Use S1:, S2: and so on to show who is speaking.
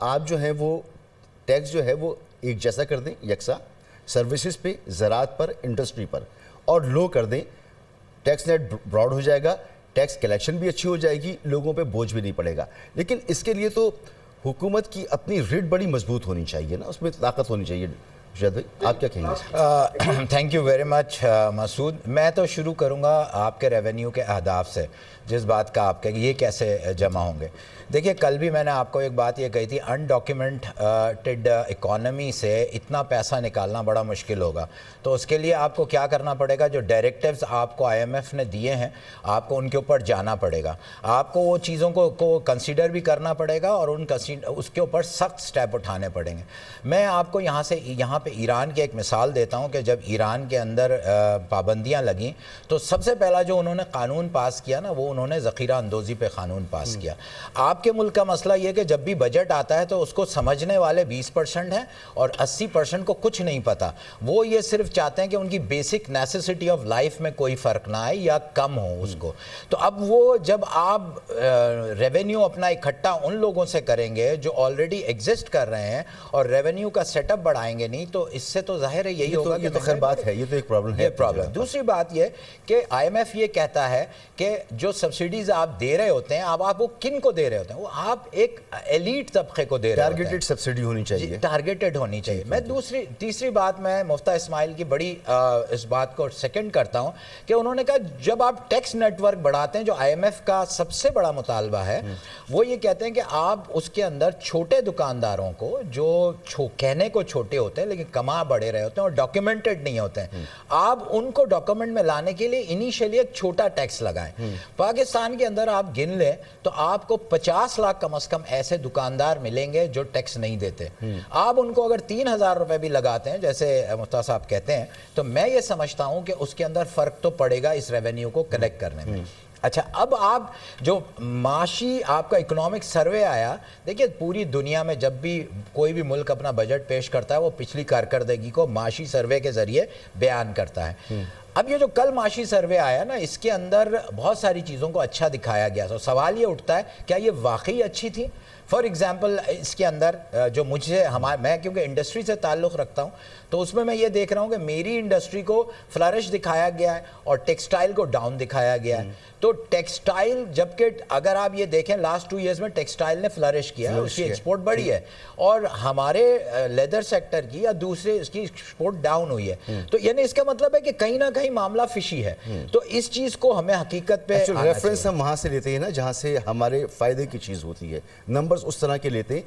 S1: آپ جو ہیں وہ ٹیکس جو ہے وہ ایک جیسا کر دیں، یکساں، سروسز پہ، زراعت پر، انڈسٹری پر، اور لو کر دیں. ٹیکس نیٹ براڈ ہو جائے گا، ٹیکس کلیکشن بھی اچھی ہو جائے گی، لوگوں پہ بوجھ بھی نہیں پڑے گا. لیکن اس کے لیے تو حکومت کی اپنی ریٹ بڑی مضبوط ہونی چاہیے نا، اس میں طاقت ہونی چاہیے. شاید بھائی آپ کیا کہیں گے؟
S2: تھینک یو ویری مچ مسعود. میں تو شروع کروں گا آپ کے ریونیو کے اہداف سے، جس بات کا آپ کہیں یہ کیسے جمع ہوں گے. دیکھیے کل بھی میں نے آپ کو ایک بات یہ کہی تھی، انڈاکیومنٹڈ اکانومی سے اتنا پیسہ نکالنا بڑا مشکل ہوگا. تو اس کے لیے آپ کو کیا کرنا پڑے گا، جو ڈائریکٹیوز آپ کو آئی ایم ایف نے دیے ہیں آپ کو ان کے اوپر جانا پڑے گا. آپ کو وہ چیزوں کو کنسیڈر بھی کرنا پڑے گا اور اس کے اوپر سخت سٹیپ اٹھانے پڑیں گے. میں آپ کو یہاں پہ ایران کی ایک مثال دیتا ہوں کہ جب ایران کے اندر پابندیاں لگیں تو سب سے پہلا جو انہوں نے قانون پاس کیا نا، وہ انہوں نے ذخیرہ اندوزی پہ قانون پاس کیا. آپ کے ملک کا مسئلہ یہ کہ جب بھی بجٹ آتا ہے تو اس کو سمجھنے والے 20% ہیں اور 80% کو کچھ نہیں پتا. وہ یہ صرف چاہتے ہیں کہ ان کی بیسک نیسیسٹی آف لائف میں کوئی فرق نہ آئے یا کم ہو اس کو. تو اب وہ جب آپ ریونیو اپنا اکٹھا ان لوگوں سے کریں گے جو آلریڈی ایگزسٹ کر رہے ہیں اور ریونیو کا سیٹ اپ بڑھائیں گے نہیں، تو اس سے تو ظاہر ہے یہی ہوگا.
S1: یہ تو خیر بات ہے، یہ تو ایک پرابلم ہے.
S2: دوسری بات یہ کہ آئی ایم ایف یہ کہتا ہے کہ جو سبسڈیز آپ دے رہے ہوتے ہیں آپ وہ کن کو دے رہے ہوتے ہیں، وہ آپ ایک ایلیٹ طبقے کو دے رہے ہوتے ہیں.
S1: ٹارگیٹڈ سبسڈی ہونی چاہیے،
S2: ٹارگیٹڈ ہونی چاہیے. میں تیسری بات میں مفتہ اسماعیل کی بڑی اس بات کو سیکنڈ کرتا ہوں کہ انہوں نے کہا جب آپ ٹیکس نیٹ ورک بڑھاتے ہیں، جو آئی ایم ایف کا سب سے بڑا مطالبہ ہے وہ یہ کہتے ہیں کہ آپ اس کے اندر چھوٹے دکانداروں کو جو کہنے کو چھوٹے ہوتے ہیں لیکن کما بڑے رہے ہوتے ہیں اور ڈاکیومنٹڈ نہیں ہوتے ہیں، آپ ان کو ڈاکیومنٹ میں لانے کے لیے انیشیلی ایک چھوٹا ٹیکس لگائیں. پاکستان کے اندر آپ گن لیں تو آپ کو 50 لاکھ کم از کم ایسے دکاندار ملیں گے جو ٹیکس نہیں دیتے. آپ ان کو اگر 3,000 روپے بھی لگاتے ہیں جیسے مفتہ صاحب کہتے ہیں، تو میں یہ سمجھتا ہوں کہ اس کے اندر فرق تو پڑے گا اس ریونیو کو کلیکٹ کرنے میں. اچھا، اب آپ جو معاشی آپ کا اکنامک سروے آیا، دیکھیے پوری دنیا میں جب بھی کوئی بھی ملک اپنا بجٹ پیش کرتا ہے وہ پچھلی کارکردگی کو معاشی سروے کے ذریعے بیان کرتا ہے. اب یہ جو کل معاشی سروے آیا نا، اس کے اندر بہت ساری چیزوں کو اچھا دکھایا گیا. تو سوال یہ اٹھتا ہے کیا یہ واقعی اچھی تھی؟ فار ایگزامپل اس کے اندر جو میں کیونکہ انڈسٹری سے تعلق رکھتا ہوں تو اس میں یہ دیکھ رہا ہوں کہ میری انڈسٹری کو فلرش دکھایا گیا ہے اور ٹیکسٹائل کو ڈاؤن دکھایا گیا ہے. تو ٹیکسٹائل، جبکہ اگر آپ یہ دیکھیں لاسٹ 2 ایئرز میں ٹیکسٹائل نے فلرش کیا ہے، اس کی ایکسپورٹ بڑھی ہے، اور ہمارے لیدر سیکٹر کی یا دوسرے اس کی ایکسپورٹ ڈاؤن ہوئی ہے. تو یعنی اس کا مطلب ہے کہ کہیں نہ کہیں معاملہ فشی ہے. تو اس چیز کو ہمیں حقیقت پہ
S1: ریفرنس ہم وہاں سے لیتے ہیں نا جہاں سے ہمارے فائدے کی چیز ہوتی ہے. نمبرز اس طرح کے لیتے ہیں